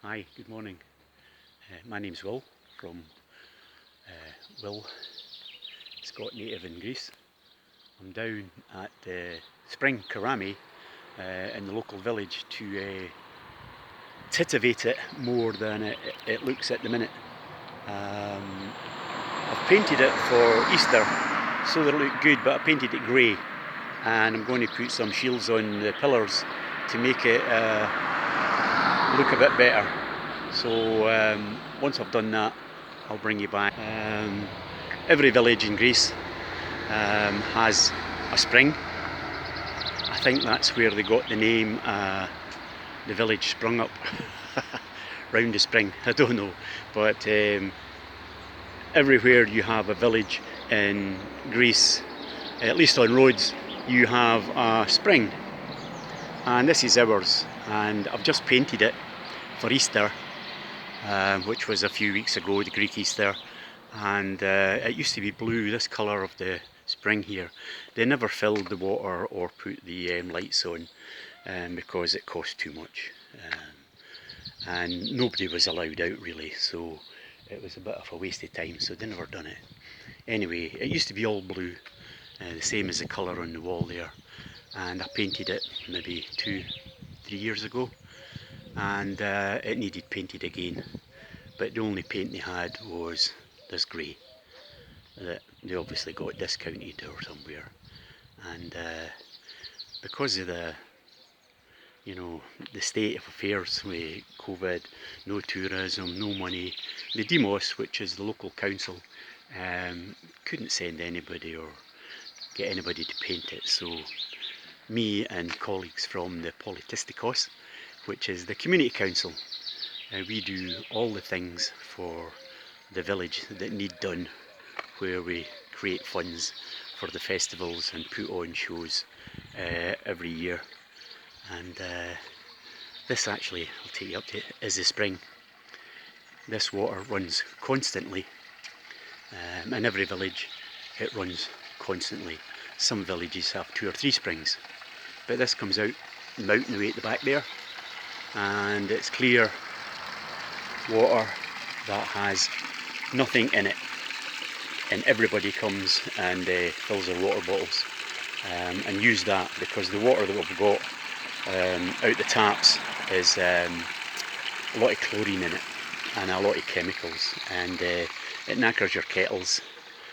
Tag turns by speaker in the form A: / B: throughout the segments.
A: Hi, good morning. My name's Will from Will, Scot native in Greece. I'm down at Spring Kerami in the local village to titivate it more than it looks at the minute. I've painted it for Easter so that it'll look good, but I painted it grey, and I'm going to put some shields on the pillars to make it look a bit better. So once I've done that, I'll bring you back. Every village in Greece has a spring. I think that's where they got the name, the village sprung up round the spring. I don't know, but everywhere you have a village in Greece, at least on Rhodes, you have a spring, and this is ours, and I've just painted it for Easter, which was a few weeks ago, the Greek Easter, and it used to be blue, this colour of the spring here. They never filled the water or put the lights on because it cost too much, and nobody was allowed out really, so it was a bit of a waste of time, so they never done it. Anyway, it used to be all blue, the same as the colour on the wall there, and I painted it maybe 2-3 years ago, and it needed painted again, but the only paint they had was this grey that they obviously got discounted or somewhere, and because of the the state of affairs with COVID, no tourism, no money, the Demos, which is the local council, couldn't send anybody or get anybody to paint it, so me and colleagues from the Politistikos, which is the community council, we do all the things for the village that need done, where we create funds for the festivals and put on shows every year. And this actually, I'll take you up to it, is the spring. This water runs constantly. In every village it runs constantly. Some villages have 2 or 3 springs, but this comes out the mountain away at the back there, and it's clear water that has nothing in it, and everybody comes and fills their water bottles and use that, because the water that we've got out the taps is a lot of chlorine in it and a lot of chemicals, and it knackers your kettles,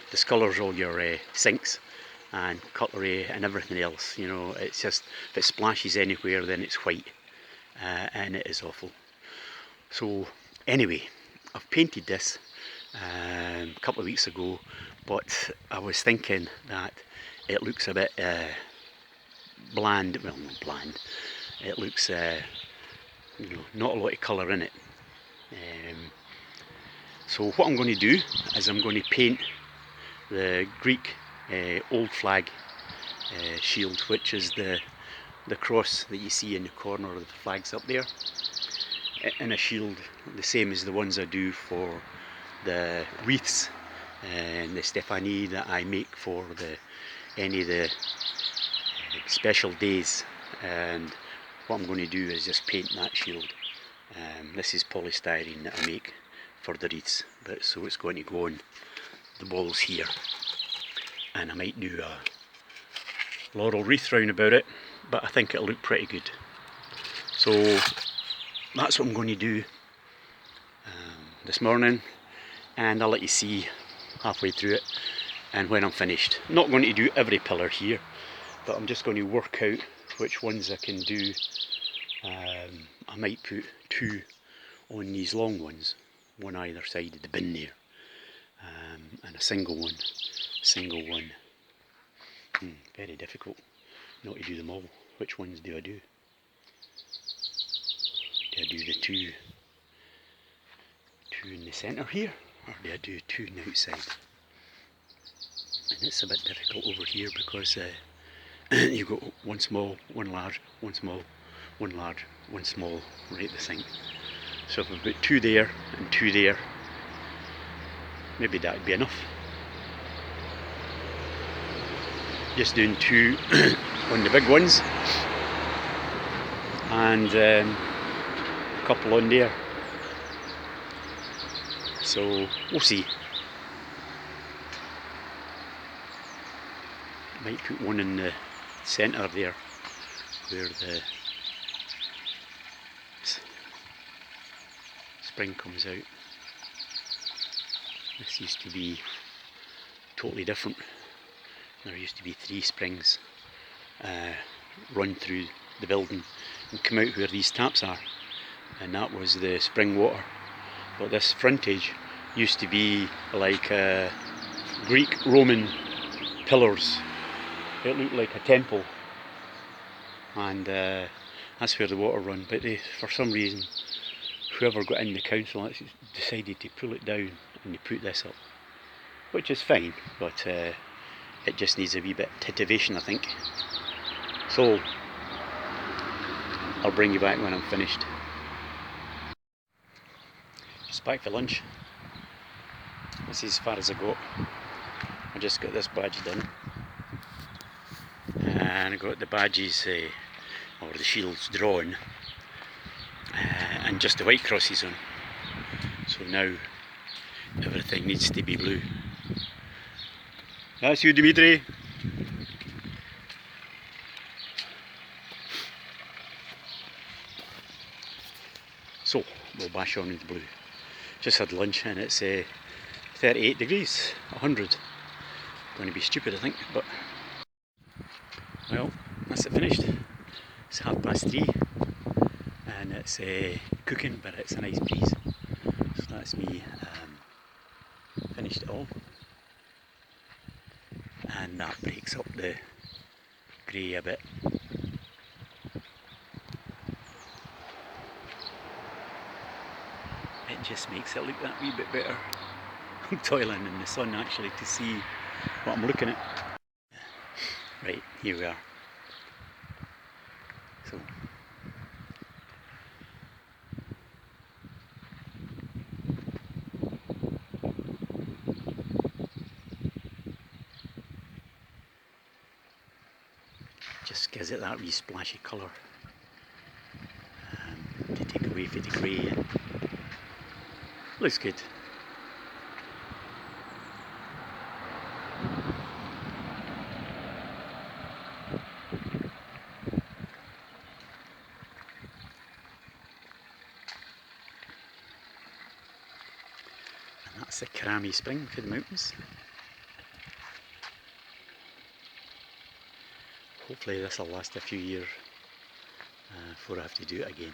A: discolours all your sinks and cutlery and everything else. It's just, if it splashes anywhere then it's white, and it is awful. So anyway, I've painted this a couple of weeks ago, but I was thinking that it looks a bit bland. Well, not bland, it looks not a lot of colour in it. So what I'm going to do is I'm going to paint the Greek old flag shield, which is the cross that you see in the corner of the flags up there, in a shield the same as the ones I do for the wreaths and the Stephanie that I make for any of the special days. And what I'm going to do is just paint that shield. This is polystyrene that I make for the wreaths, so it's going to go on the walls here, and I might do a laurel wreath round about it, but I think it'll look pretty good. So that's what I'm going to do this morning, and I'll let you see halfway through it and when I'm finished. I'm not going to do every pillar here, but I'm just going to work out which ones I can do. I might put 2 on these long ones, one either side of the bin there, and a single one. Very difficult not to do them all. Which ones do I do? Do I do the two in the centre here, or do I do 2 on the outside? And it's a bit difficult over here because you've got one small, one large, one small, one large, one small right at the sink. So if I've got 2 there and 2 there, maybe that would be enough. Just doing 2 on the big ones, and a couple on there, So we'll see. Might put one in the centre there where the spring comes out. This used to be totally different. There used to be 3 springs run through the building and come out where these taps are, and that was the spring water. But this frontage used to be like Greek Roman pillars. It looked like a temple, and that's where the water run. But for some reason, whoever got in the council decided to pull it down and they put this up, which is fine, but it just needs a wee bit titivation, I think. So I'll bring you back when I'm finished. Just back for lunch. This is as far as I got. I just got this badge done, and I got the badges or the shields drawn, and just the white crosses on. So now everything needs to be blue. That's you, Dimitri. So we'll bash on with blue. Just had lunch and it's 38 degrees, 100. Going to be stupid, I think, but well, that's it finished. It's 3:30 and it's cooking, but it's a nice breeze. So that's me finished it all, and that breaks up the grey a bit. It just makes it look that wee bit better. I'm toiling in the sun actually to see what I'm looking at. Right, here we are. So just gives it that wee splashy colour to take away from the grey. Looks good. And that's the Kerami spring for the mountains. Hopefully this will last a few years before I have to do it again.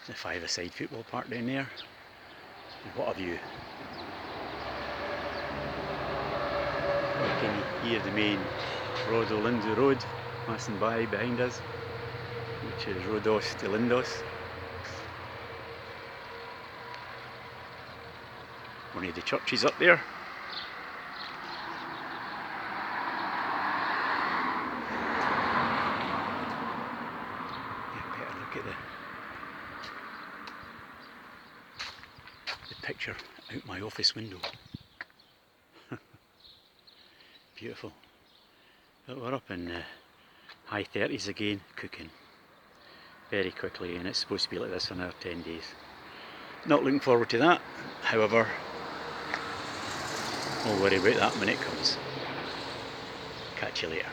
A: The 5-a-side football park down there. And what a view. You can hear the main Island of Rhodes passing by behind us, which is Rhodos to Lindos. One of the churches up there. Yeah, better look at the picture out my office window. Beautiful. But we're up in high 30s again, cooking very quickly, and it's supposed to be like this for another 10 days. Not looking forward to that, however, we'll worry about that when it comes. Catch you later.